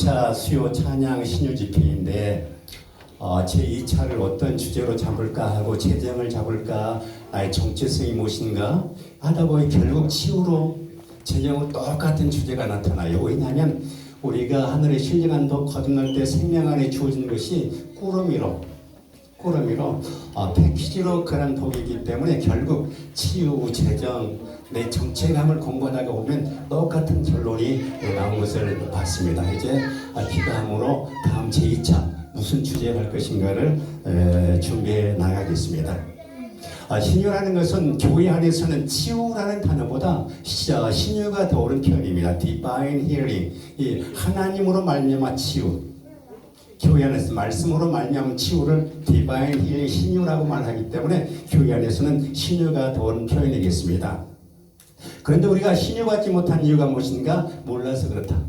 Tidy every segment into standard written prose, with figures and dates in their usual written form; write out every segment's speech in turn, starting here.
자, 수요 찬양 신유 집회인데 제 2차를 어떤 주제로 잡을까 하고 재정을 잡을까 나의 정체성이 무엇인가 하다 보니 결국 치유로 재정으로 똑같은 주제가 나타나요. 왜냐하면 우리가 하늘의 신령한 독 거듭날 때 생명 안에 주어진 것이 꾸러미로 패키지로 그런 독이기 때문에 결국 치유, 재정, 내 정체감을 공부하다가 보면 똑같은 결론이 나온 것을 봤습니다. 이제 기도함으로 다음 제2차 무슨 주제에 할 것인가를 준비해 나가겠습니다. 신유라는 것은 교회 안에서는 치유라는 단어보다 신유가 더 옳은 표현입니다. Divine Healing, 이 하나님으로 말미암아 치유. 교회 안에서 말씀으로 말미암은 치유를 Divine Healing, 신유라고 말하기 때문에 교회 안에서는 신유가 더 옳은 표현이겠습니다. 그런데 우리가 신유받지 못한 이유가 무엇인가? 몰라서 그렇다.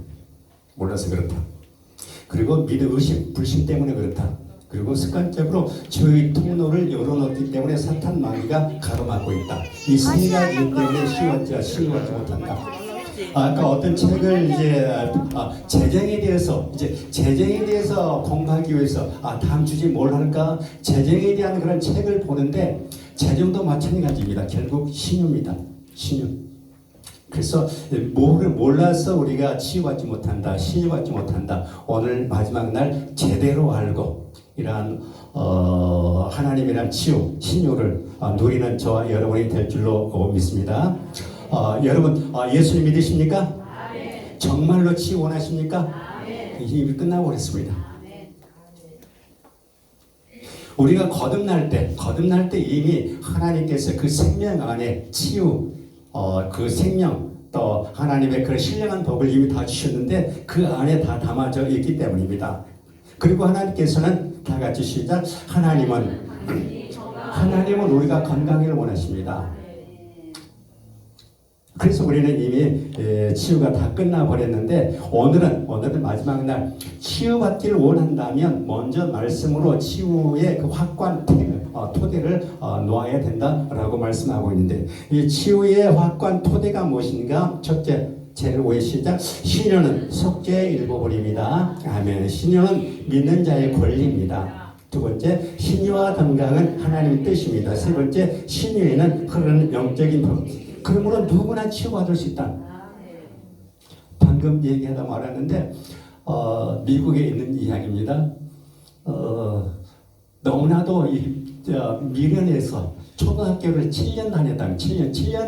그리고 믿음, 의심, 불신 때문에 그렇다. 그리고 습관적으로 죄의 통로를 열어놓기 때문에 사탄 마귀가 가로막고 있다. 이 세 가지 때문에 신유받지 못한다. 아까 어떤 책을 재정에 대해서 공부하기 위해서 다음 주제 뭘 할까? 재정에 대한 그런 책을 보는데 재정도 마찬가지입니다. 결국 신유입니다. 신유. 그래서 몰라서 우리가 치유받지 못한다, 신유받지 못한다. 오늘 마지막 날 제대로 알고 이러한 하나님이란 치유, 신유를 누리는 저와 여러분이 될 줄로 믿습니다. 여러분 예수님 믿으십니까? 아멘. 정말로 치유 원하십니까? 아멘. 이미 끝나고 그랬습니다. 아멘. 우리가 거듭날 때 이미 하나님께서 그 생명 안에 치유, 그 생명 또 하나님의 그런 신령한 법을 이미 다 주셨는데 그 안에 다 담아져 있기 때문입니다. 그리고 하나님께서는 다 같이 시작. 하나님은 우리가 건강을 원하십니다. 그래서 우리는 이미 치유가 다 끝나버렸는데 오늘은 마지막 날 치유받기를 원한다면 먼저 말씀으로 치유의 그 확고한 토대를 놓아야 된다라고 말씀하고 있는데 이 치유의 확고한 토대가 무엇인가? 첫째, 제5의 시작. 신유는 속죄의 일부분입니다. 아멘. 신유는 믿는 자의 권리입니다. 두 번째, 신유와 건강은 하나님의 뜻입니다. 세 번째, 신유에는 흐르는 영적인 법. 그러므로 누구나 치유받을 수 있다. 방금 얘기하다 말았는데 미국에 있는 이야기입니다. 너무나도 미련해서 초등학교를 7년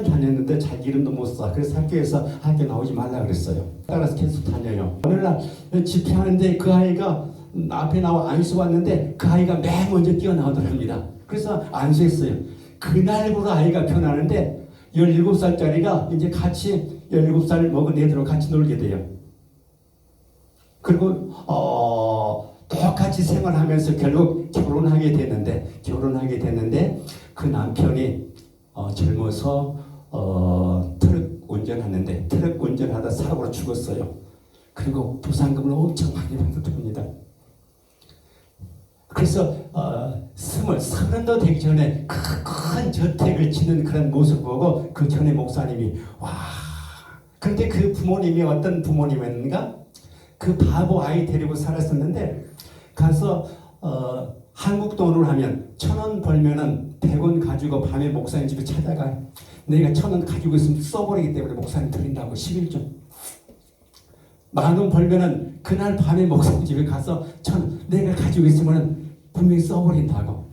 다녔는데 자기 이름도 못 써. 그래서 학교 나오지 말라 그랬어요. 따라서 계속 다녀요. 오늘날 집회하는데 그 아이가 앞에 나와 안수 왔는데 그 아이가 맨 먼저 뛰어나오더랍니다. 그래서 안수했어요. 그날부로 아이가 변하는데 17살짜리가 이제 같이 17살 먹은 애들하고 같이 놀게 돼요. 그리고 똑같이 생활하면서 결국 결혼하게 됐는데 그 남편이 젊어서 트럭 운전하다 사고로 죽었어요. 그리고 부상금을 엄청 많이 받았답니다. 그래서 서른도 되기 전에 큰 저택을 지는 그런 모습 보고 그 전에 목사님이 그런데 그 부모님이 어떤 부모님이었는가? 그 바보 아이 데리고 살았었는데 가서 한국 돈으로 하면 1,000원 벌면은 100원 가지고 밤에 목사님 집에 찾아가. 내가 1,000원 가지고 있으면 써버리기 때문에 목사님 드린다고 11조. 10,000원 벌면은 그날 밤에 목사님 집에 가서 1,000원 내가 가지고 있으면은 분명히 써버린다고.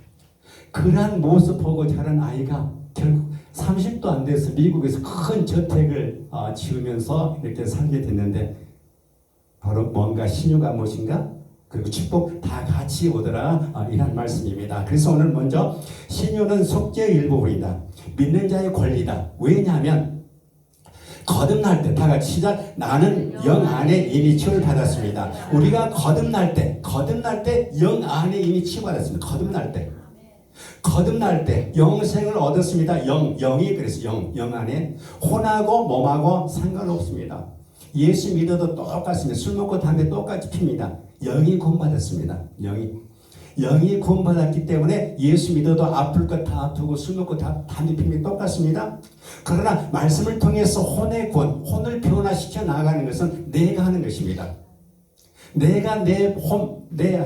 그런 모습 보고 자란 아이가 결국 30도 안 돼서 미국에서 큰 저택을 지으면서 이렇게 살게 됐는데 바로 뭔가 신유가 무엇인가? 그리고 축복 다 같이 오더라 이란 말씀입니다. 그래서 오늘 먼저 신유는 속죄의 일부분이다. 믿는 자의 권리다. 왜냐하면 거듭날 때 다 같이 시작. 나는 영 안에 이미 치유를 받았습니다. 우리가 거듭날 때 영 안에 이미 치유받았습니다. 거듭날 때 영생을 얻었습니다. 영이 그래서 영 안에 혼하고 몸하고 상관없습니다. 예수 믿어도 똑같습니다. 술 먹고 담배 똑같이 핍니다. 영이 구원받았습니다. 영이 구원받았기 때문에 예수 믿어도 아플 것 다 아프고 술 먹고 다 담배 피면 똑같습니다. 그러나 말씀을 통해서 혼의 구원, 혼을 변화시켜 나가는 것은 내가 하는 것입니다. 내가 내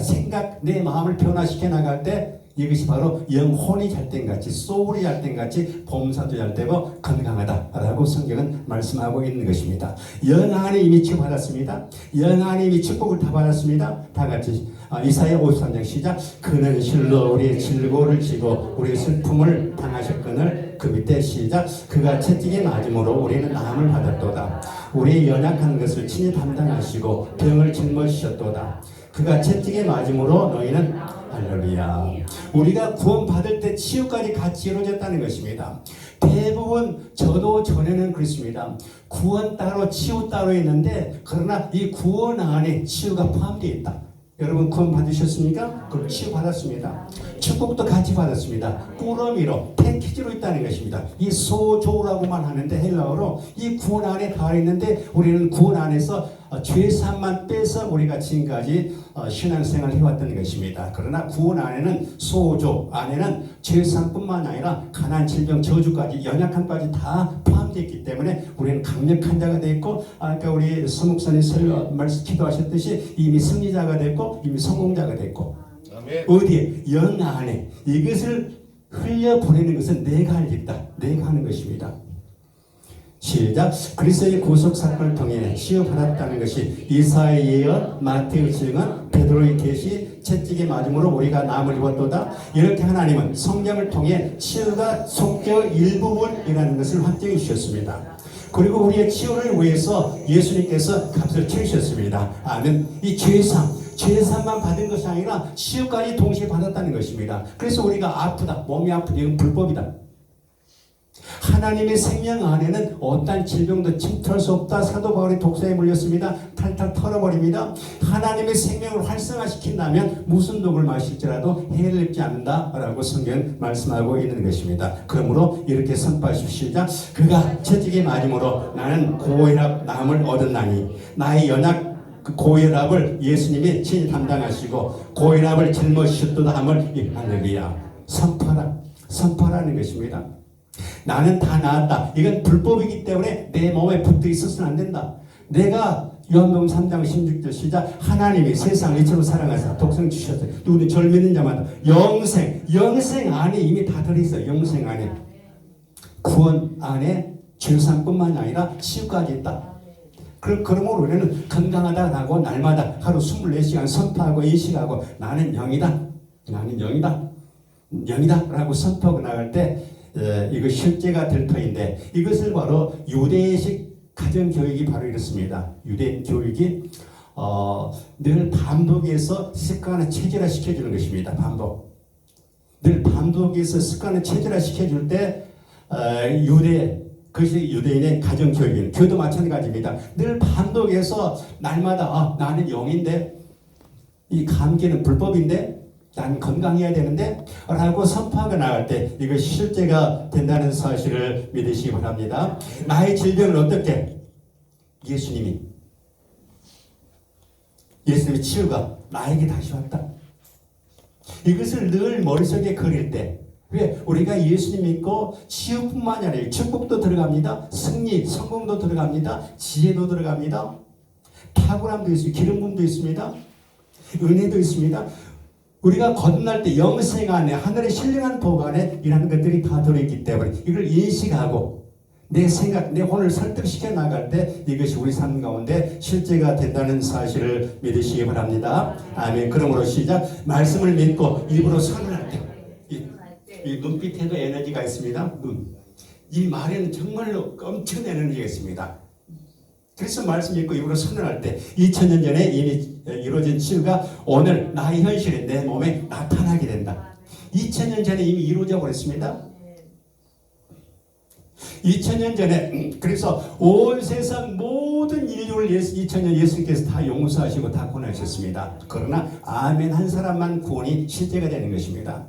생각, 내 마음을 변화시켜 나갈 때 이것이 바로 영혼이 잘 된 같이, 소울이 잘 된 같이 범사도 잘 되고 건강하다라고 성경은 말씀하고 있는 것입니다. 영 안에 이미 치유받았습니다. 영 안에 이미 축복을 다 받았습니다. 다 같이 이사야 53장 시작. 그는 실로 우리의 질고를 지고 우리의 슬픔을 당하셨거늘. 그 밑에 시작. 그가 채찍에 맞음으로 우리는 나음을 받았도다. 우리의 연약한 것을 친히 담당하시고 병을 짊어지셨도다. 그가 채찍에 맞음으로 너희는 할렐루야. 우리가 구원받을 때 치유까지 같이 이루어졌다는 것입니다. 대부분 저도 전에는 그렇습니다. 구원 따로 치유 따로 있는데 그러나 이 구원 안에 치유가 포함되어 있다. 여러분 구원 받으셨습니까? 그럼 치유 받았습니다. 축복도 같이 받았습니다. 꾸러미로 패키지로 있다는 것입니다. 이 소조라고만 하는데 헬라어로 이 구원 안에 다 있는데 우리는 구원 안에서 죄사함만 빼서 우리가 지금까지 신앙생활을 해왔던 것입니다. 그러나 구원 안에는 소조 안에는 죄사함뿐만 아니라 가난, 질병, 저주까지 연약함까지 다 포함되어 있기 때문에 우리는 강력한 자가 되어 있고 아까 우리 서목사님 말씀 기도하셨듯이 이미 승리자가 됐고 이미 성공자가 됐고 어디에? 영 안에 이것을 흘려보내는 것은 내가 할 일이다. 내가 하는 것입니다. 시작. 그리스도의 구속 사건을 통해 치유받았다는 것이 이사야의 예언, 마태의 증언, 베드로의 계시, 채찍에 맞음으로 우리가 나음을 입었도다. 이렇게 하나님은 성경을 통해 치유가 속죄의 일부분이라는 것을 확정해 주셨습니다. 그리고 우리의 치유를 위해서 예수님께서 값을 치르셨습니다. 아멘. 이 죄사함만 받은 것이 아니라 치유까지 동시에 받았다는 것입니다. 그래서 우리가 아프다, 몸이 아프다, 이건 불법이다. 하나님의 생명 안에는 어떠한 질병도 침투할 수 없다. 사도 바울이 독사에 물렸습니다. 탈탈 털어버립니다. 하나님의 생명을 활성화시킨다면 무슨 독을 마실지라도 해를 입지 않는다라고 성경 말씀하고 있는 것입니다. 그러므로 이렇게 선포하십시오. 시작. 그가 채찍에 맞음으로 나는 고혈압 나음을 얻었나니 나의 연약 그 고혈압을 예수님이 친히 담당하시고 고혈압을 짊어지셨도다 함을 할렐루야. 선포하라는 것입니다. 나는 다 나았다. 이건 불법이기 때문에 내 몸에 붙어 있어서는 안 된다. 내가 요한복음 3장 16절 시작. 하나님이 세상을 이처럼 사랑하사 독생 주셨어요. 누구든 저를 믿는 자마다 영생 안에 이미 다 들어있어요. 영생 안에 구원 안에 죄사함뿐만 아니라 치유까지 있다. 그러므로 우리는 건강하다라고 날마다 하루 24시간 선포하고 인식하고 나는 영이다 라고 선포하고 나갈 때 이거 실제가 될 터인데 이것을 바로 유대식 가정교육이 바로 이렇습니다. 유대인 교육이 늘 반복해서 습관을 체질화 시켜주는 것입니다. 반복. 늘 반복해서 습관을 체질화 시켜줄 때 그것이 유대인의 가정교육입니다. 교회도 마찬가지입니다. 늘 반복해서 날마다 나는 영인데 이 감기는 불법인데 난 건강해야 되는데 라고 선포하고 나갈 때 이것이 실제가 된다는 사실을 믿으시기 바랍니다. 나의 질병을 어떻게? 예수님이 치유가 나에게 다시 왔다. 이것을 늘 머릿속에 그릴 때 왜? 우리가 예수님 믿고 치유뿐만 아니라 축복도 들어갑니다. 승리, 성공도 들어갑니다. 지혜도 들어갑니다. 탁월함도 있습니다. 기름 부음도 있습니다. 은혜도 있습니다. 우리가 거듭날 때 영생 안에 하늘의 신령한 복 안에 이라는 것들이 다 들어있기 때문에 이걸 인식하고 내 생각, 내 혼을 설득시켜 나갈 때 이것이 우리 삶 가운데 실제가 된다는 사실을 믿으시기 바랍니다. 아멘. 그러므로 시작. 말씀을 믿고 입으로 선언할 때 이 눈빛에도 에너지가 있습니다. 이 말에는 정말로 엄청난 에너지가 있습니다. 그래서 말씀 믿고 입으로 선언할 때 2000년 전에 이미 이루어진 치유가 오늘 나의 현실에 내 몸에 나타나게 된다. 2000년 전에 이미 이루어져 버렸습니다. 2000년 전에 그래서 온 세상 모든 인류를 2000년 예수님께서 다 용서하시고 다 구원하셨습니다. 그러나 아멘 한 사람만 구원이 실제가 되는 것입니다.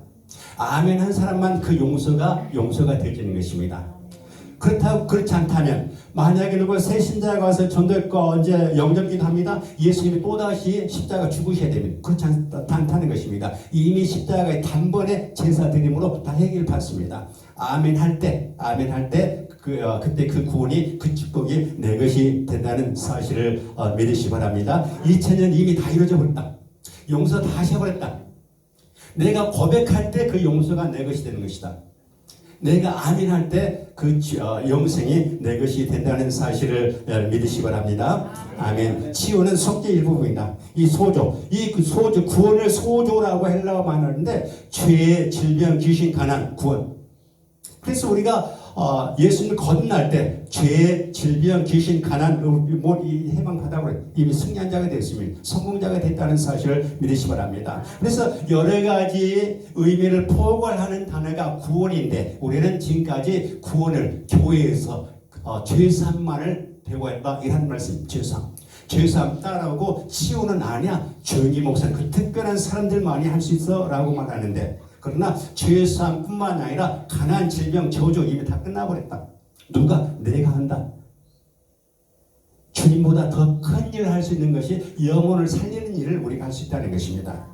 아멘 한 사람만 그 용서가 되어지는 것입니다. 그렇지 않다면 만약에 누가 새 신자가 와서 전도했고 이제 영접기도 합니다. 예수님이 또다시 십자가 죽으셔야 됩니다. 그렇지 않다는 것입니다. 이미 십자가의 단번에 제사 드림으로 다 해결 받습니다. 아멘 할 때 그때 그 구원이, 그 축복이 내 것이 된다는 사실을 믿으시기 바랍니다. 2000년 이미 다 이루어져 버렸다. 용서 다 하셔버렸다. 내가 고백할 때 그 용서가 내 것이 되는 것이다. 내가 아멘할 때 그 영생이 내 것이 된다는 사실을 믿으시기 바랍니다. 아멘. 치유는 속죄 일부분이다. 이 소조, 그 소조, 구원을 소조라고 헬라어 말하는데 죄, 질병, 귀신, 가난, 구원. 그래서 우리가 예수님을 거듭날 때 죄, 질병, 귀신, 가난, 이 해방받아버려 이미 승리한 자가 됐습니다. 성공자가 됐다는 사실을 믿으시기 바랍니다. 그래서 여러 가지 의미를 포괄하는 단어가 구원인데 우리는 지금까지 구원을 교회에서 죄사함만을 배워야 이런 말씀. 죄사함 따라오고 치유는 아니야. 조용히 목사님 그 특별한 사람들만이 할 수 있어 라고 말하는데, 그러나 죄사함뿐만 아니라 가난, 질병, 저주 이미 다 끝나버렸다. 누가? 내가 한다. 주님보다 더 큰 일을 할 수 있는 것이 영혼을 살리는 일을 우리가 할 수 있다는 것입니다.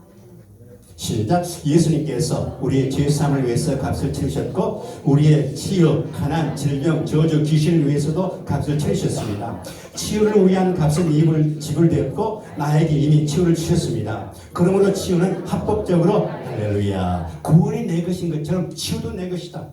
시작. 예수님께서 우리의 죄사함을 위해서 값을 치르셨고 우리의 치유, 가난, 질병, 저주, 귀신을 위해서도 값을 치르셨습니다. 치유를 위한 값은 지불되었고 나에게 이미 치유를 주셨습니다. 그러므로 치유는 합법적으로 할렐루야. 구원이 내 것인 것처럼 치유도 내 것이다.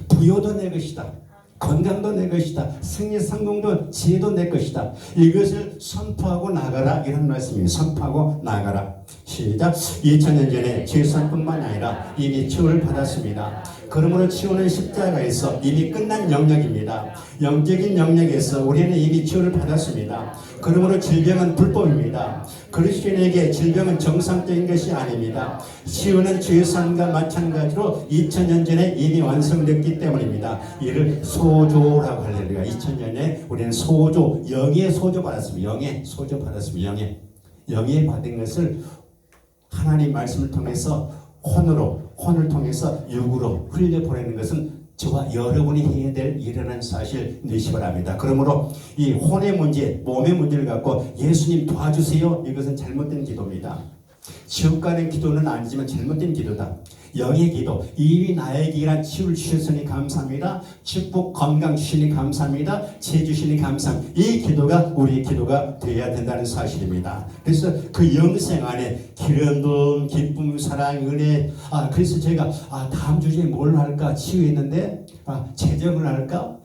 부여도 내 것이다. 건강도 내 것이다. 승리, 성공도, 지혜도 내 것이다. 이것을 선포하고 나가라 이런 말씀입니다. 선포하고 나가라. 시작. 2000년 전에 죄사함뿐만 아니라 이미 치유를 받았습니다. 그러므로 치유는 십자가에서 이미 끝난 영역입니다. 영적인 영역에서 우리는 이미 치유를 받았습니다. 그러므로 질병은 불법입니다. 그리스도인에게 질병은 정상적인 것이 아닙니다. 치유는 죄사함과 마찬가지로 2000년 전에 이미 완성됐기 때문입니다. 이를 소조라고 할렐루야. 2000년에 우리는 소조, 영의 소조 받았습니다. 영의 소조 받았습니다. 영의 받은 것을 하나님 말씀을 통해서 혼을 통해서 육으로 흘려보내는 것은 저와 여러분이 해야 될 일이라는 사실 믿으시기 바랍니다. 그러므로 이 혼의 문제, 몸의 문제를 갖고 예수님 도와주세요. 이것은 잘못된 기도입니다. 지옥 가는 기도는 아니지만 잘못된 기도다. 영의 기도, 이미 나에게 이란 치유를 주셨으니 감사합니다. 축복, 건강 주시니 감사합니다. 지혜 주시니 감사합니다. 이 기도가 우리의 기도가 되어야 된다는 사실입니다. 그래서 그 영생 안에 기름 부음, 기쁨, 사랑, 은혜. 그래서 제가 다음 주제에 뭘 할까 치유했는데 재정을 할까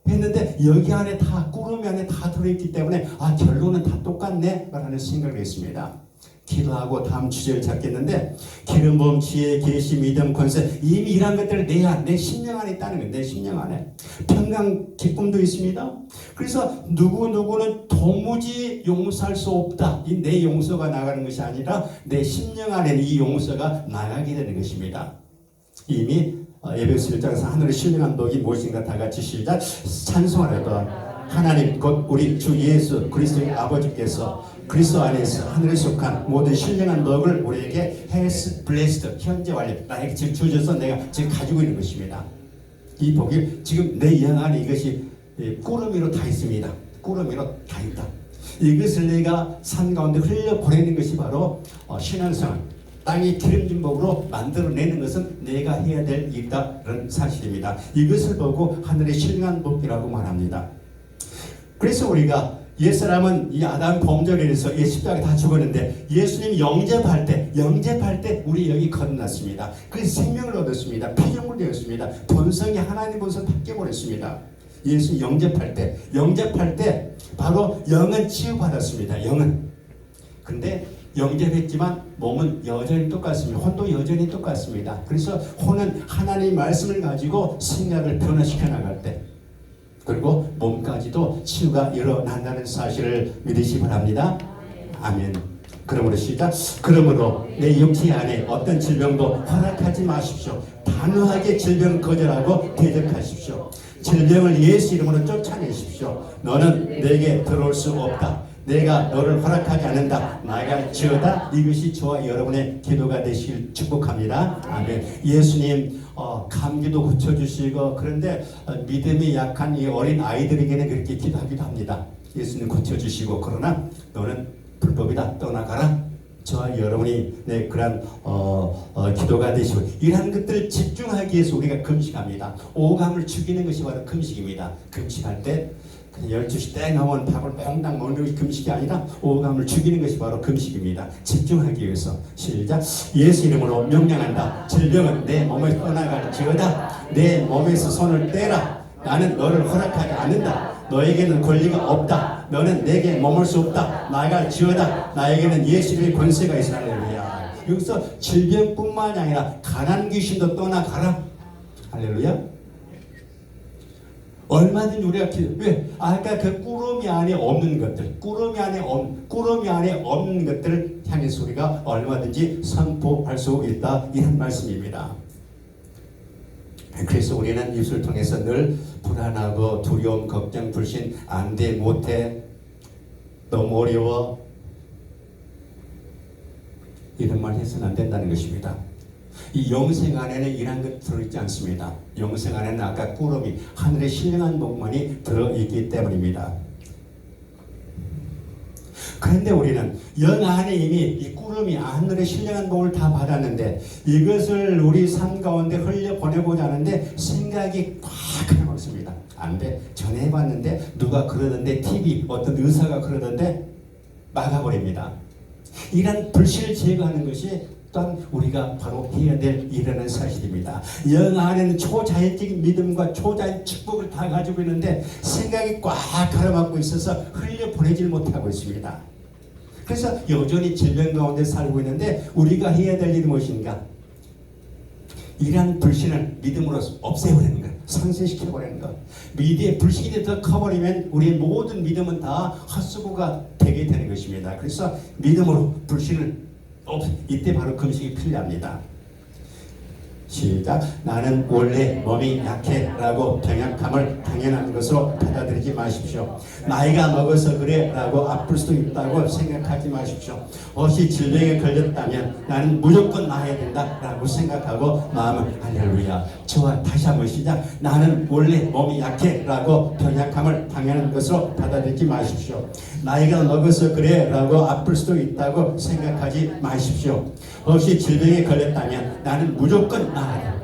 했는데 여기 안에 다 꾸러미 안에 다 들어있기 때문에 결론은 다 똑같네 라는 생각을 했습니다. 기도하고 다음 주제를 잡겠는데, 기름 부음, 지혜, 계시, 믿음, 권세, 이미 이런 것들을 내 심령 안에 있다는 거예요. 내 심령 안에 평강, 기쁨도 있습니다. 그래서 누구는 도무지 용서할 수 없다. 이 내 용서가 나가는 것이 아니라 내 심령 안에는 이 용서가 나가게 되는 것입니다. 이미 에베소 1장에서 하늘의 신령한 복이 무엇인가 다 같이 시작. 찬송하려다 하나님 곧 우리 주 예수 그리스도의 아버지께서 그리스도 안에서 하늘에 속한 모든 신령한 덕을 우리에게 has blessed, 현재 완료, 나에게 지금 주셔서 내가 지금 가지고 있는 것입니다. 이 복이 지금 내 영 안에 이것이 꾸러미로 다 있습니다. 꾸러미로 다 있다. 이것을 내가 산 가운데 흘려보내는 것이 바로 신앙생활, 땅이 기름진 복으로 만들어내는 것은 내가 해야 될 일이다라는 사실입니다. 이것을 보고 하늘의 신령한 복이라고 말합니다. 그래서 우리가 옛사람은 이 아담 범죄에 의해서 십자가에 다 죽었는데 예수님 영접할 때 우리 영이 거듭났습니다. 그래서 생명을 얻었습니다. 피조물 되었습니다. 본성이 하나님 본성 바뀌어버렸습니다. 예수 영접할 때 바로 영은 치유받았습니다. 영은. 근데 영접했지만 몸은 여전히 똑같습니다. 혼도 여전히 똑같습니다. 그래서 혼은 하나님의 말씀을 가지고 생각을 변화시켜 나갈 때, 그리고 몸까지도 치유가 일어난다는 사실을 믿으시기 바랍니다. 아멘. 그러므로 시작. 그러므로 내 육체 안에 어떤 질병도 허락하지 마십시오. 단호하게 질병을 거절하고 대적하십시오. 질병을 예수 이름으로 쫓아내십시오. 너는 내게 들어올 수 없다. 내가 너를 허락하지 않는다. 나가 지어다. 이것이 저와 여러분의 기도가 되시길 축복합니다. 아멘. 예수님 감기도 고쳐주시고, 그런데 믿음이 약한 이 어린 아이들에게는 그렇게 기도하기도 합니다. 예수님 고쳐주시고, 그러나 너는 불법이다. 떠나가라. 저와 여러분이 그러한 기도가 되시고 이러한 것들을 집중하기 위해서 우리가 금식합니다. 오감을 죽이는 것이 바로 금식입니다. 금식할 때 12시 땡 하면 밥을 몽땅 먹는 것이 금식이 아니라 오감을 죽이는 것이 바로 금식입니다. 집중하기 위해서. 시작. 예수 이름으로 명령한다. 질병은 내 몸을 떠나갈지어다. 내 몸에서 손을 떼라. 나는 너를 허락하지 않는다. 너에게는 권리가 없다. 너는 내게 머물 수 없다. 나갈지어다. 나에게는 예수 이름의 권세가 있으라. 할렐루야. 여기서 질병뿐만이 아니라 가난 귀신도 떠나가라. 할렐루야. 얼마든지 우리가 왜? 아까 그 꾸러미 안에 없는 것들, 꾸러미 안에 없는 것들을 향해서 우리가 얼마든지 선포할 수 있다, 이런 말씀입니다. 그래서 우리는 입술을 통해서 늘 불안하고 두려움, 걱정, 불신, 안 돼, 못해, 너무 어려워, 이런 말 해서는 안 된다는 것입니다. 이 영생 안에는 이런 것 들어있지 않습니다. 영생 안에는 아까 꾸러미, 하늘의 신령한 복만이 들어있기 때문입니다. 그런데 우리는 영 안에 이미 이 꾸러미, 하늘의 신령한 복을 다 받았는데 이것을 우리 삶 가운데 흘려보내고자 하는데 생각이 꽉 가먹습니다. 안 돼. 전해봤는데 누가 그러던데, TV 어떤 의사가 그러던데 막아버립니다. 이런 불신을 제거하는 것이 또한 우리가 바로 해야 될 일이라는 사실입니다. 영 안에는 초자연적인 믿음과 초자연 축복을 다 가지고 있는데 생각이 꽉 가로막고 있어서 흘려보내질 못하고 있습니다. 그래서 여전히 질병 가운데 살고 있는데 우리가 해야 될 일이 무엇인가? 이러한 불신을 믿음으로 없애버리는 것, 상쇄시켜버리는 것. 믿음의 불신이 더 커버리면 우리의 모든 믿음은 다 헛수고가 되게 되는 것입니다. 그래서 믿음으로 불신을 이때 바로 금식이 필요합니다. 시작. 나는 원래 몸이 약해 라고 병약함을 당연한 것으로 받아들이지 마십시오. 나이가 먹어서 그래 라고 아플 수도 있다고 생각하지 마십시오. 혹시 질병에 걸렸다면 나는 무조건 나아야 된다 라고 생각하고 마음을 할렐루야. 저와 다시 한번 시작. 나는 원래 몸이 약해 라고 병약함을 당연한 것으로 받아들이지 마십시오. 나이가 먹어서 그래 라고 아플 수도 있다고 생각하지 마십시오. 혹시 질병에 걸렸다면 나는 무조건 나아야 된다.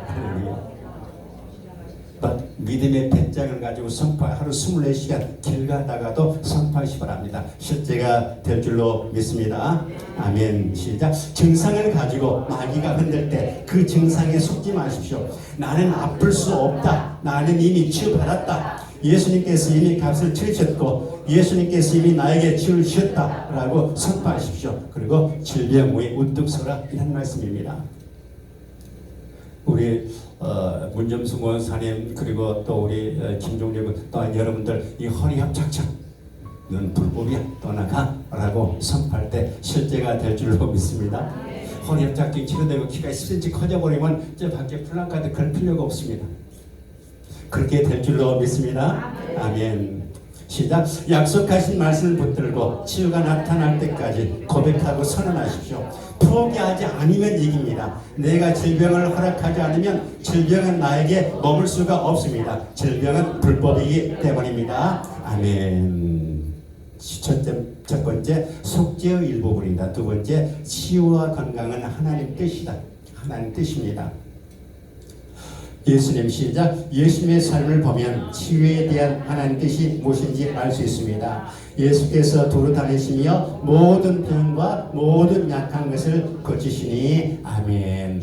믿음의 배짱을 가지고 하루 24시간 길 가다가도 선포하시기 바랍니다. 실제가 될 줄로 믿습니다. 아멘. 시작. 증상을 가지고 마귀가 흔들 때 그 증상에 속지 마십시오. 나는 아플 수 없다. 나는 이미 치유받았다. 예수님께서 이미 값을 치르셨고 예수님께서 이미 나에게 치유를 주셨다 라고 선포하십시오. 그리고 질병 위에 우뚝 서라, 이런 말씀입니다. 우리 문점수 원사님 그리고 또 우리 김종래 또한 여러분들 이 허리 협착증은 불법이야, 떠나가 라고 선포할 때 실제가 될 줄로 믿습니다. 허리 협착증 치료되고 키가 10cm 커져버리면 저 밖에 플랜카드 걸 필요가 없습니다. 그렇게 될 줄로 믿습니다. 아멘. 시작. 약속하신 말씀을 붙들고 치유가 나타날 때까지 고백하고 선언하십시오. 포기하지 않으면 이깁니다. 내가 질병을 허락하지 않으면 질병은 나에게 머물 수가 없습니다. 질병은 불법이기 때문입니다. 아멘. 첫 번째, 속죄의 일부분입니다. 두 번째, 치유와 건강은 하나님 뜻이다. 하나님 뜻입니다. 예수님 시작. 예수님의 삶을 보면 치유에 대한 하나님 뜻이 무엇인지 알 수 있습니다. 예수께서 두루 다니시며 모든 병과 모든 약한 것을 고치시니 아멘.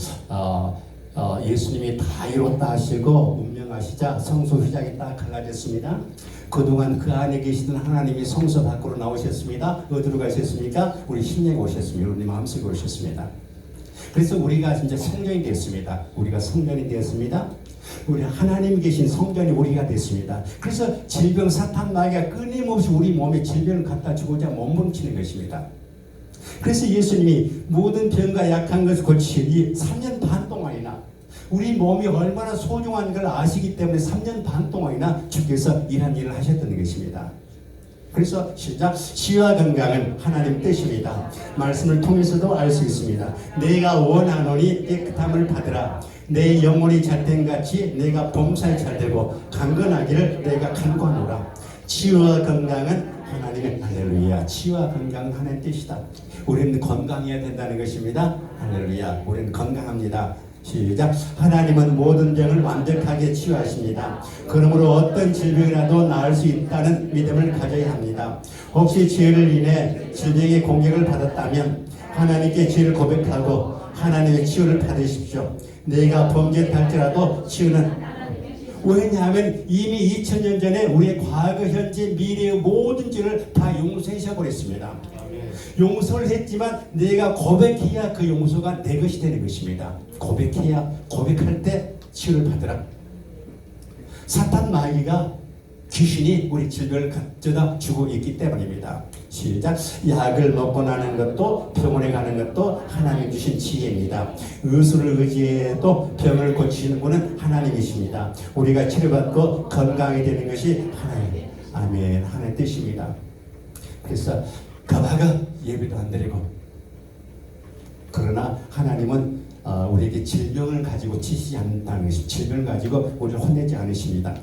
예수님이 다 이뤘다 하시고 운명하시자 성소 휘장이 딱 갈라졌습니다. 그동안 그 안에 계시던 하나님이 성소 밖으로 나오셨습니다. 어디로 가셨습니까? 우리 심령에 오셨습니다. 우리 마음속에 오셨습니다. 그래서 우리가 진짜 성전이 됐습니다. 우리가 성전이 되었습니다. 우리 하나님 계신 성전이 우리가 됐습니다. 그래서 질병, 사탄, 마귀가 끊임없이 우리 몸에 질병을 갖다 주고자 몸부림치는 것입니다. 그래서 예수님이 모든 병과 약한 것을 고치시니 3년 반 동안이나 우리 몸이 얼마나 소중한 걸 아시기 때문에 3년 반 동안이나 주께서 이런 일을 하셨던 것입니다. 그래서 시작. 치유와 건강은 하나님 뜻입니다. 말씀을 통해서도 알 수 있습니다. 내가 원하노니 깨끗함을 받으라. 내 영혼이 잘된 같이 내가 범사에 잘되고 강건하기를 내가 간구하노라. 치유와 건강은 하나님의 할렐루야 치유와 건강은 하나님의 뜻이다. 우리는 건강해야 된다는 것입니다. 할렐루야. 우리는 건강합니다. 시작. 하나님은 모든 병을 완벽하게 치유하십니다. 그러므로 어떤 질병이라도 나을 수 있다는 믿음을 가져야 합니다. 혹시 죄를 인해 질병의 공격을 받았다면 하나님께 죄를 고백하고 하나님의 치유를 받으십시오. 내가 범죄를 할지라도 치유는, 왜냐하면 이미 2000년 전에 우리의 과거, 현재, 미래의 모든 죄를 다 용서하셔 버렸습니다. 용서를 했지만 내가 고백해야 그 용서가 내 것이 되는 것입니다. 고백해야, 고백할 때 치유를 받으라. 사탄 마귀가, 귀신이 우리 질병을 가져다 주고 있기 때문입니다. 시작. 약을 먹고 나는 것도, 병원에 가는 것도 하나님 주신 지혜입니다. 의술을 의지해도 병을 고치시는 분은 하나님이십니다. 우리가 치료받고 건강이 되는 것이 하나님, 아멘, 하나님의 뜻입니다. 그래서 가다가 예배도 안 드리고, 그러나 하나님은 우리에게 질병을 가지고 치시지 않는다는 것입니다. 질병을 가지고 우리를 혼내지 않으십니다.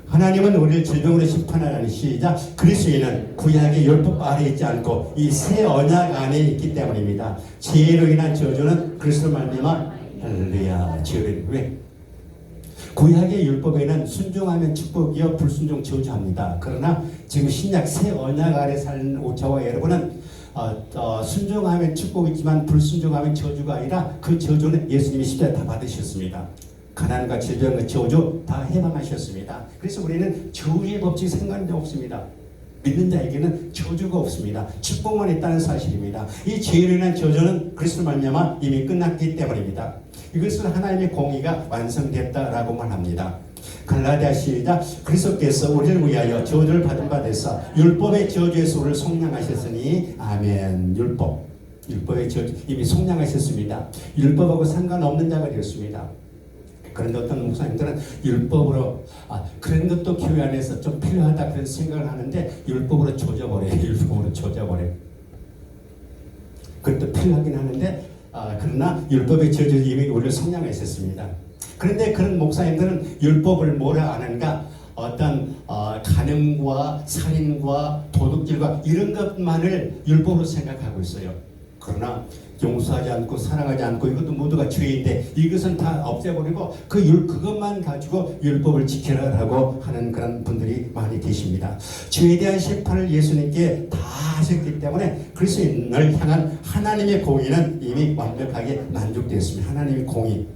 하나님은 우리를 질병으로 심판하라는, 시작. 그리스도인은 구약의 율법 아래에 있지 않고 이 새 언약 안에 있기 때문입니다. 죄로 인한 저주는 그리스도 말미암아, 할렐루야, 죄를, 왜? 구약의 율법에는 순종하면 축복이요 불순종 저주합니다. 그러나 지금 신약 새 언약 아래 사는 저와 여러분은 순종하면 축복이지만 불순종하면 저주가 아니라 그 저주는 예수님이 십자가에 다 받으셨습니다. 가난과 질병과 저주 다 해방하셨습니다. 그래서 우리는 저주의 법칙이 상관이 없습니다. 믿는 자에게는 저주가 없습니다. 축복만 있다는 사실입니다. 이 죄로 인한 저주는 그리스도 말미암아 이미 끝났기 때문입니다. 이것은 하나님의 공의가 완성됐다라고 말합니다. 갈라디아 시작. 그리스도께서 우리를 위하여 저주를 받은 바 되사 율법의 저주에서 우리를 속량하셨으니, 아멘. 율법의 저주 이미 속량하셨습니다. 율법하고 상관없는 자가 되었습니다. 그런데 어떤 목사님들은 율법으로, 그런 것도 교회 안에서 좀 필요하다 그런 생각을 하는데 율법으로 조져버려요. 율법으로 조져버려요. 그것도 필요하긴 하는데, 그러나 율법의 저주 이미 우리를 속량했었습니다. 그런데 그런 목사님들은 율법을 뭐라 하는가? 어떤 간음과 살인과 도둑질과 이런 것만을 율법으로 생각하고 있어요. 그러나 용서하지 않고 사랑하지 않고 이것도 모두가 죄인데 이것은 다 없애버리고 그것만 가지고 율법을 지켜라라고 하는 그런 분들이 많이 계십니다. 죄에 대한 심판을 예수님께 다 하셨기 때문에 그리스도인을 향한 하나님의 공의는 이미 완벽하게 만족되었습니다. 하나님의 공의,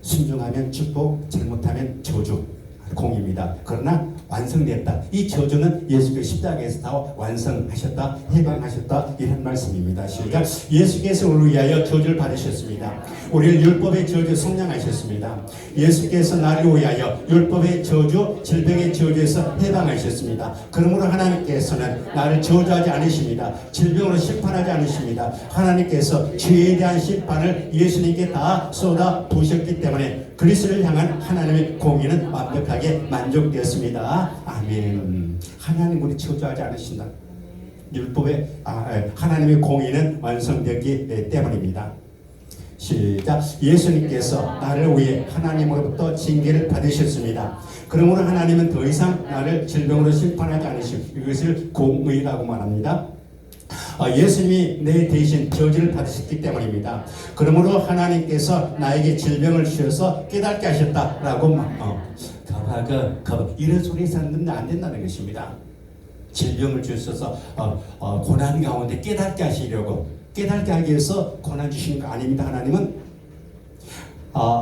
순종하면 축복, 잘못하면 저주, 공의입니다. 그러나 완성됐다. 이 저주는 예수께서 십자가에서 다 완성하셨다, 해방하셨다, 이런 말씀입니다. 시작. 예수께서 우리를 위하여 저주를 받으셨습니다. 우리를 율법의 저주 속량하셨습니다. 예수께서 나를 위하여 율법의 저주, 질병의 저주에서 해방하셨습니다. 그러므로 하나님께서는 나를 저주하지 않으십니다. 질병으로 심판하지 않으십니다. 하나님께서 죄에 대한 심판을 예수님께 다 쏟아 부으셨기 때문에 그리스도를 향한 하나님의 공의는 완벽하게 만족되었습니다. 아멘. 하나님 우리 저주하지 않으신다. 율법의 하나님의 공의는 완성되기 때문입니다. 시작. 예수님께서 나를 위해 하나님으로부터 징계를 받으셨습니다. 그러므로 하나님은 더 이상 나를 질병으로 심판하지 않으시고 이것을 공의라고 말합니다. 예수님이 내 대신 저주를 받으셨기 때문입니다. 그러므로 하나님께서 나에게 질병을 주셔서 깨닫게 하셨다라고 이런 소리 듣는 안 된다는 것입니다. 질병을 주셔서 고난 가운데 깨닫게 하시려고, 깨닫게 하기 위해서 고난 주시는 거 아닙니다.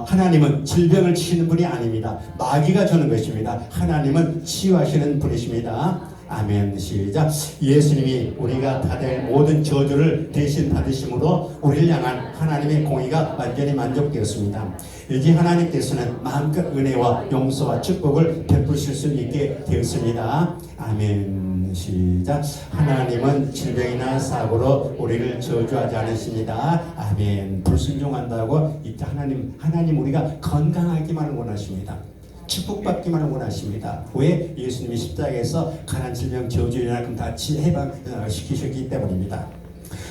하나님은 질병을 치시는 분이 아닙니다. 마귀가 주는 것입니다. 하나님은 치유하시는 분이십니다. 아멘. 시작. 예수님이 우리가 받을 모든 저주를 대신 받으심으로 우리를 향한 하나님의 공의가 완전히 만족되었습니다. 이제 하나님께서는 마음껏 은혜와 용서와 축복을 베푸실 수 있게 되었습니다. 아멘. 시작. 하나님은 질병이나 사고로 우리를 저주하지 않으십니다. 아멘. 불순종한다고 이제 하나님 우리가 건강하기만을 원하십니다. 축복받기만을 원하십니다. 왜? 예수님이 십자가에서 가난 질병 저주나 다 해방시키셨기 때문입니다.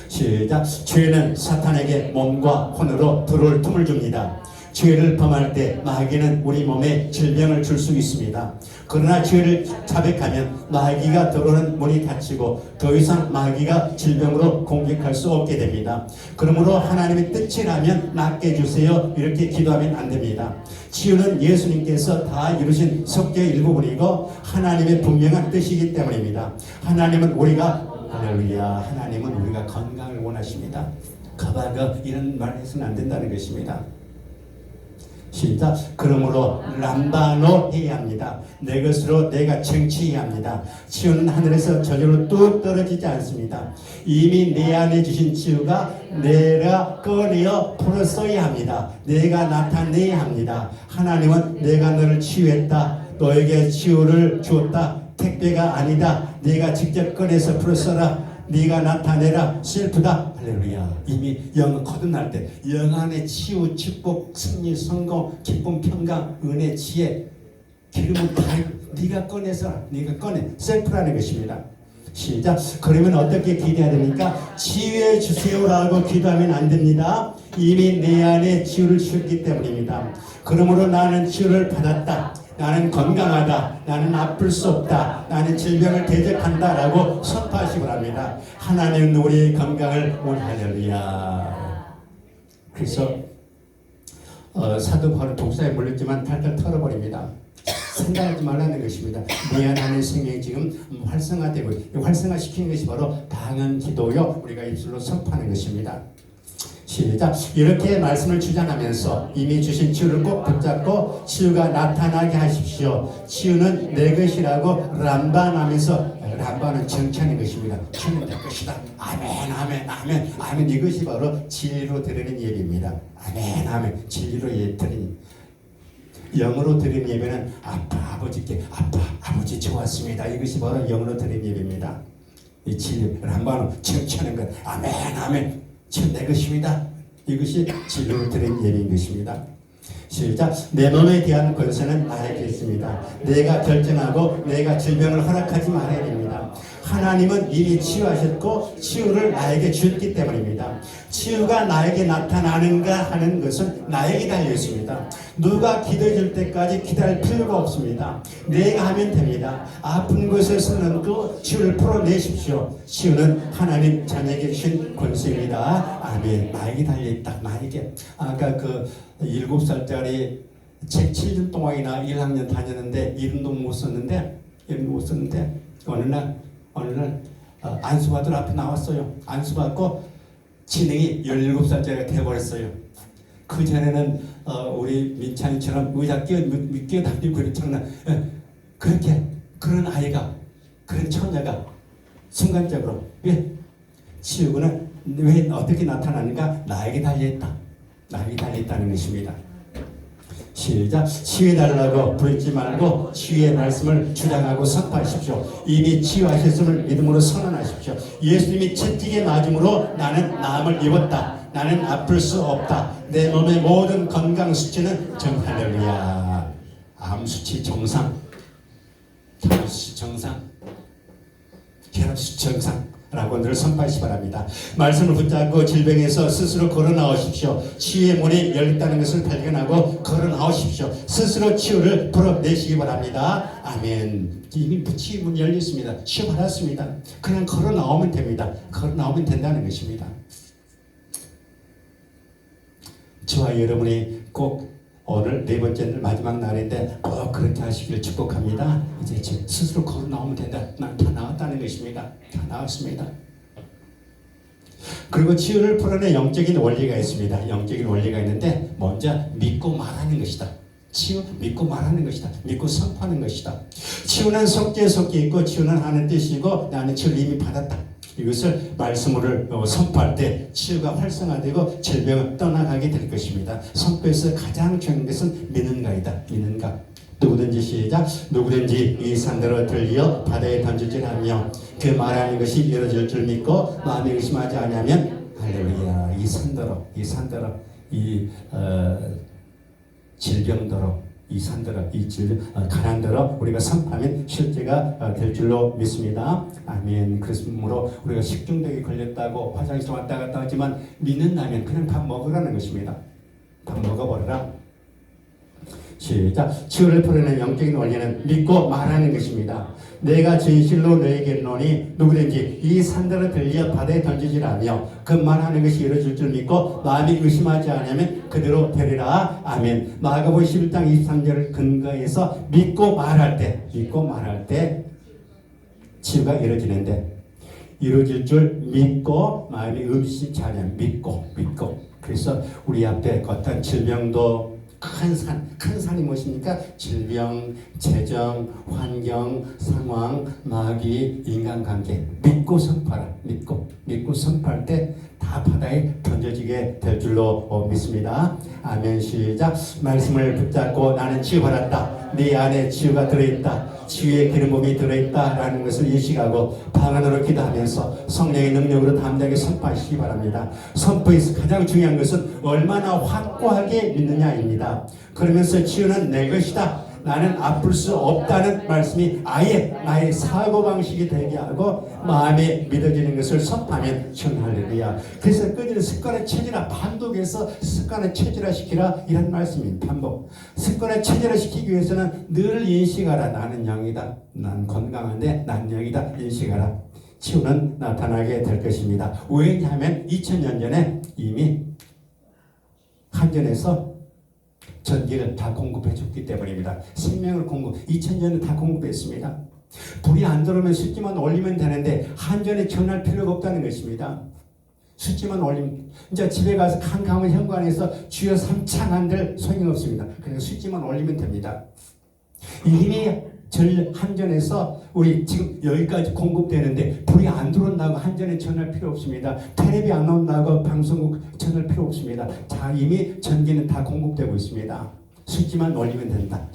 시작. 죄는 사탄에게 몸과 혼으로 들어올 틈을 줍니다. 죄를 범할 때 마귀는 우리 몸에 질병을 줄 수 있습니다. 그러나 죄를 자백하면 마귀가 들어오는 문이 닫히고 더 이상 마귀가 질병으로 공격할 수 없게 됩니다. 그러므로 하나님의 뜻이라면 낫게 해주세요 이렇게 기도하면 안 됩니다. 치유는 예수님께서 다 이루신 속죄의 일부분이고 하나님의 분명한 뜻이기 때문입니다. 하나님은 우리가 할렐루야, 하나님은 우리가 건강을 원하십니다. 가봐가 이런 말 해서는 안 된다는 것입니다. 시작. 그러므로 람바노 해야 합니다. 내 것으로 내가 정치해야 합니다. 치유는 하늘에서 저절로 뚝 떨어지지 않습니다. 이미 내 안에 주신 치유가 내가 꺼내어 풀어써야 합니다. 내가 나타내야 합니다. 하나님은 내가 너를 치유했다, 너에게 치유를 주었다, 택배가 아니다, 내가 직접 꺼내서 풀어써라, 네가 나타내라, 셀프다. 할렐루야. 이미 영 거듭날 때 영 안에 치유, 축복, 승리, 성공, 기쁨, 평강, 은혜, 지혜, 기름은 다 네가 꺼내서, 네가 꺼내, 셀프라는 것입니다. 시작. 그러면 어떻게 기도해야 됩니까? 치유해 주세요라고 기도하면 안 됩니다. 이미 내 안에 치유를 주셨기 때문입니다. 그러므로 나는 치유를 받았다, 나는 건강하다, 나는 아플 수 없다, 나는 질병을 대적한다 라고 선포하시기 바랍니다. 하나님은 우리의 건강을 할렐루야. 그래서 사도 바울은 독사에 물렸지만 탈탈 털어버립니다. 생각하지 말라는 것입니다. 내 안에 생명이 지금 활성화되고, 활성화시키는 것이 바로 당연 기도요, 우리가 입술로 선포하는 것입니다. 시작. 이렇게 말씀을 주장하면서 이미 주신 치유를 꼭 붙잡고 치유가 나타나게 하십시오. 치유는 내 것이라고 람반하면서, 람반은 정치하는 것입니다. 치유는 내 것이다. 아멘, 아멘, 아멘, 아멘. 이것이 바로 진리로 드리는 예배입니다. 아멘, 아멘. 진리로 드리는, 영으로 드리는 예배는 아빠 아버지께, 아빠 아버지 좋았습니다, 이것이 바로 영으로 드리는 예배입니다. 이 진리, 람반은 정치하는 것, 아멘, 아멘. 지금 내 것입니다. 이것이 진리로 드린 예배인 것입니다. 시작. 내 몸에 대한 권세는 나에게 있습니다. 내가 결정하고 내가 질병을 허락하지 말아야 됩니다. 하나님은 이미 치유하셨고 치유를 나에게 주었기 때문입니다. 치유가 나에게 나타나는가 하는 것은 나에게 달려 있습니다. 누가 기도해 줄 때까지 기다릴 필요가 없습니다. 내가 하면 됩니다. 아픈 곳에서는 또 치유를 풀어내십시오. 치유는 하나님 자녀에게 주신 권세입니다. 아멘. 나에게 달려 있다. 나에게. 아까 그 7살짜리 책 7년 동안이나 1학년 다녔는데 이름도 못 썼는데 어느 날 안수받으러 앞에 나왔어요. 안수받고 진행이 17살짜리가 돼버렸어요. 그 전에는 우리 민찬이처럼 의자 끼어다니고 그랬잖아. 그렇게 그런 아이가, 그런 처녀가 순간적으로 치유는 왜 어떻게 나타나는가? 나에게 달려있다. 나에게 달려있다는 것입니다. 시작. 치유해달라고 부르지 말고 치유의 말씀을 주장하고 선포하십시오. 이미 치유하셨음을 믿음으로 선언하십시오. 예수님이 채찍에 맞음으로 나는 나음을 입었다, 나는 아플 수 없다, 내 몸의 모든 건강 수치는 할렐루야. 암 수치 정상, 혈압 수치 정상, 혈압 수치 정상 라고 늘 선포하시기 바랍니다. 말씀을 붙잡고 질병에서 스스로 걸어 나오십시오. 치유의 문이 열렸다는 것을 발견하고 걸어 나오십시오. 스스로 치유를 풀어내시기 바랍니다. 아멘. 이미 치유 문이 열렸습니다. 치유 받았습니다. 그냥 걸어 나오면 됩니다. 걸어 나오면 된다는 것입니다. 저와 여러분이 꼭 오늘 네 번째 마지막 날인데 꼭 그렇게 하시길 축복합니다. 이제 스스로 걸어 나오면 된다. 난 다 나왔다는 것입니다. 다 나왔습니다. 그리고 치유를 풀어내 영적인 원리가 있습니다. 영적인 원리가 있는데 먼저 믿고 말하는 것이다. 치유 믿고 말하는 것이다. 믿고 선포하는 것이다. 치유는 속죄에 속해 있고 치유는 하는 뜻이고 나는 치유를 이미 받았다. 이것을 말씀으로 선포할 때 치유가 활성화되고 질병은 떠나가게 될 것입니다. 선포에서 가장 중요한 것은 믿는가이다. 믿는가. 누구든지 시작. 누구든지 이 산대로 들려 바다에 던질지라며 그 말하는 것이 이루어질 줄 믿고 마음에 의심하지 않으면 할렐루야. 이 산대로 이 질병대로 이 산대로 이 가난대로 우리가 선포하면 실제가 될 줄로 믿습니다. 아멘. 그러므로 우리가 식중독에 걸렸다고 화장실 왔다 갔다 하지만 믿는다면 그냥 밥 먹으라는 것입니다. 밥 먹어버려라. 시작. 치유를 풀어내는 영적인 원리는 믿고 말하는 것입니다. 내가 진실로 너에게 이르노니 누구든지 이 산들을 들려 바다에 던지지라며 그 말하는 것이 이루어질 줄 믿고 마음이 의심하지 않으면 그대로 되리라. 아멘. 마가복음 11장 23절을 근거해서 믿고 말할 때 치유가 이루어지는데, 이루어질 줄 믿고 마음이 의심치 않으면 믿고 그래서 우리 앞에 어떤 질병도 큰 산이 무엇입니까? 질병, 재정, 환경, 상황, 마귀, 인간관계 믿고 선포하라. 믿고 선포할 때 다 바다에 던져지게 될 줄로 믿습니다. 아멘. 시작. 말씀을 붙잡고 나는 치유받았다. 네 안에 치유가 들어있다. 치유의 기름 부음이 들어있다라는 것을 인식하고 방언으로 기도하면서 성령의 능력으로 담대하게 선포하시기 바랍니다. 선포에서 가장 중요한 것은 얼마나 확고하게 믿느냐입니다. 그러면서 치유는 내 것이다. 나는 아플 수 없다는 말씀이 아예 나의 사고방식이 되게 하고 마음에 믿어지는 것을 선포하면 할렐루야. 그래서 끄지는 습관을 체질화, 반복해서 습관을 체질화시키라, 이런 말씀입니다. 반복. 습관을 체질화시키기 위해서는 늘 인식하라. 나는 영이다. 난 건강한데 난 영이다. 인식하라. 치유는 나타나게 될 것입니다. 왜냐하면 2000년 전에 이미 한전에서 전기를 다 공급해 줬기 때문입니다. 생명을 2000년에 다 공급했습니다. 불이 안 들어오면 숫지만 올리면 되는데 한전에 전할 필요가 없다는 것입니다. 숫지만 올리면, 이제 집에 가서 캄캄한 현관에서 주여 삼창한들 소용없습니다. 그냥 숫지만 올리면 됩니다. 이미 한전에서 우리 지금 여기까지 공급되는데 불이 안 들어온다고 한전에 전할 필요 없습니다. 텔레비 안 나온다고 방송국 전할 필요 없습니다. 자, 이미 전기는 다 공급되고 있습니다. 스위치만 올리면 된다.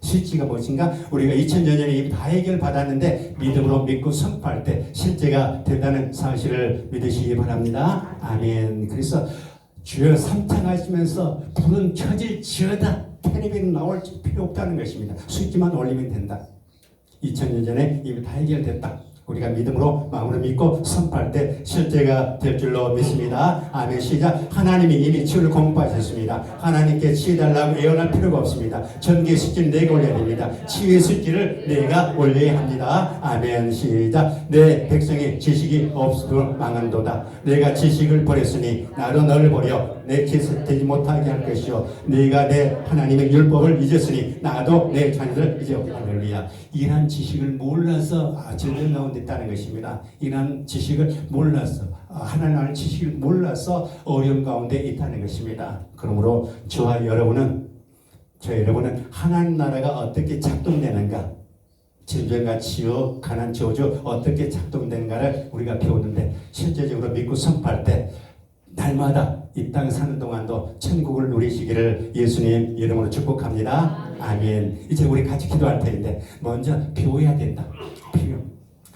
스위치가 무엇인가? 우리가 2000년 전에 이미 다 해결받았는데 믿음으로 믿고 선포할 때 실제가 된다는 사실을 믿으시기 바랍니다. 아멘. 그래서 주여 삼창하시면서 불은 켜질지어다. 텔레비는 나올 필요 없다는 것입니다. 스위치만 올리면 된다. 2000년 전에 이미 다 해결됐다. 우리가 믿음으로 마음으로 믿고 선포할 때 실제가 될 줄로 믿습니다. 아멘. 시작. 하나님이 이미 치유를 공급하셨습니다. 하나님께 치유달라고 애원할 필요가 없습니다. 전기의 숫지는 내가 올려야 됩니다. 치유의 숫지를 내가 올려야 합니다. 아멘. 시작. 내 백성이 지식이 없으므로 망한도다. 내가 지식을 버렸으니 나도 너를 버려 내 계속 되지 못하게 할 것이요 네가 내 하나님의 율법을 잊었으니 나도 내 자녀를 잊어. 할렐루야. 이러한 지식을 몰라서 질병 나온 데 있다는 것입니다. 이러한 지식을 몰라서 하나님 아는 지식을 몰라서 어려움 가운데 있다는 것입니다. 그러므로 저와 여러분은 하나님 나라가 어떻게 작동되는가, 질병과 치유, 가난, 저주 어떻게 작동되는가를 우리가 배우는데 실제적으로 믿고 선포할 때 날마다 이 땅 사는 동안도 천국을 누리시기를 예수님 이름으로 축복합니다. 아멘. 이제 우리 같이 기도할 텐데 먼저 배워야 된다.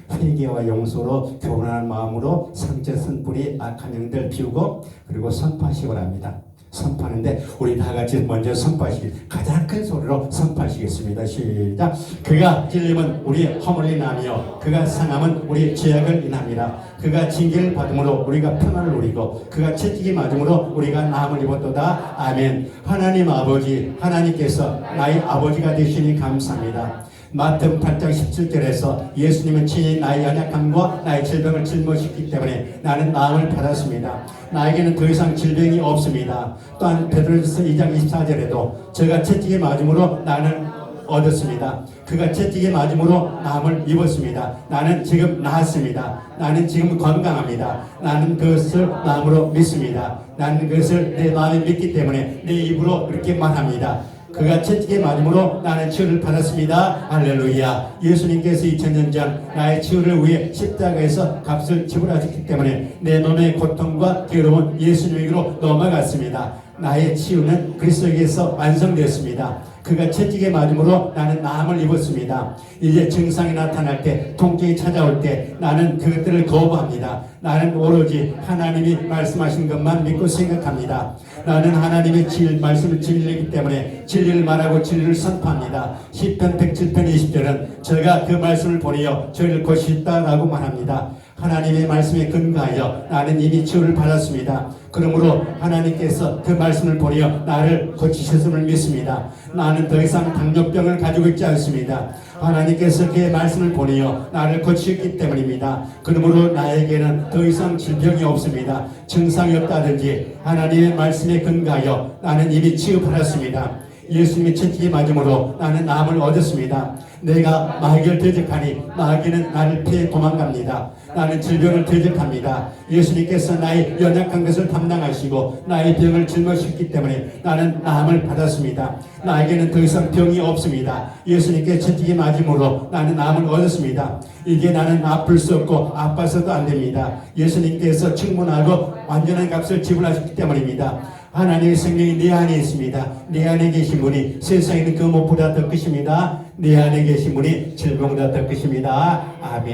회개와 용서로 교훈하는 마음으로 상처 쓴뿌리 악한 영들 비우고 그리고 선포하시기 바랍니다. 선포하는데 우리 다 같이 먼저 선포하시기, 가장 큰 소리로 선포하시겠습니다. 시작. 그가 찔림은 우리 허물을 인하며 그가 상함은 우리 죄악을 인함이라. 그가 징계를 받음으로 우리가 평안을 누리고 그가 채찍이 맞음으로 우리가 나음을 입었도다. 아멘. 하나님 아버지, 하나님께서 나의 아버지가 되시니 감사합니다. 마태복음 8장 17절에서 예수님은 친히 나의 연약함과 나의 질병을 짊어지기 때문에 나는 나음을 받았습니다. 나에게는 더 이상 질병이 없습니다. 또한 베드로전서 2장 24절에도 저가 채찍에 맞음으로 나는 얻었습니다. 그가 채찍에 맞음으로 나음을 입었습니다. 나는 지금 나았습니다. 나는 지금 건강합니다. 나는 그것을 마음으로 믿습니다. 나는 그것을 내 마음에 믿기 때문에 내 입으로 그렇게 말합니다. 그가 채찍에 맞음으로 나는 치유를 받았습니다. 할렐루야. 예수님께서 2000년 전 나의 치유를 위해 십자가에서 값을 지불하셨기 때문에 내 몸의 고통과 괴로움은 예수님에게로 넘어갔습니다. 나의 치유는 그리스도에게서 완성되었습니다. 그가 채찍에 맞음으로 나는 나음을 입었습니다. 이제 증상이 나타날 때, 통증이 찾아올 때 나는 그것들을 거부합니다. 나는 오로지 하나님이 말씀하신 것만 믿고 생각합니다. 나는 하나님의 말씀을 진리이기 때문에 진리를 말하고 진리를 선포합니다. 시편 107편 20절은 저가 그 말씀을 보내어 저희를 고시다라고 말합니다. 하나님의 말씀에 근거하여 나는 이미 치유를 받았습니다. 그러므로 하나님께서 그 말씀을 보내어 나를 고치셨음을 믿습니다. 나는 더 이상 당뇨병을 가지고 있지 않습니다. 하나님께서 그의 말씀을 보내어 나를 고치셨기 때문입니다. 그러므로 나에게는 더 이상 질병이 없습니다. 증상이 없다든지 하나님의 말씀에 근거하여 나는 이미 치유받았습니다. 예수님의 채찍이 맞음으로 나는 나음을 얻었습니다. 내가 마귀를 대적하니 마귀는 나를 피해 도망갑니다. 나는 질병을 대적합니다. 예수님께서 나의 연약한 것을 담당하시고 나의 병을 짊어지셨기 때문에 나는 나음을 받았습니다. 나에게는 더 이상 병이 없습니다. 예수님께 채찍이 맞음으로 나는 나음을 얻었습니다. 이게 나는 아플 수 없고 아파서도 안 됩니다. 예수님께서 충분하고 완전한 값을 지불하셨기 때문입니다. 하나님의 생명이 내 안에 있습니다. 내 안에 계신 분이 세상에 있는 그 무엇보다 더 크십니다. 내 안에 계신 분이 질병보다 더 크십니다. 아멘.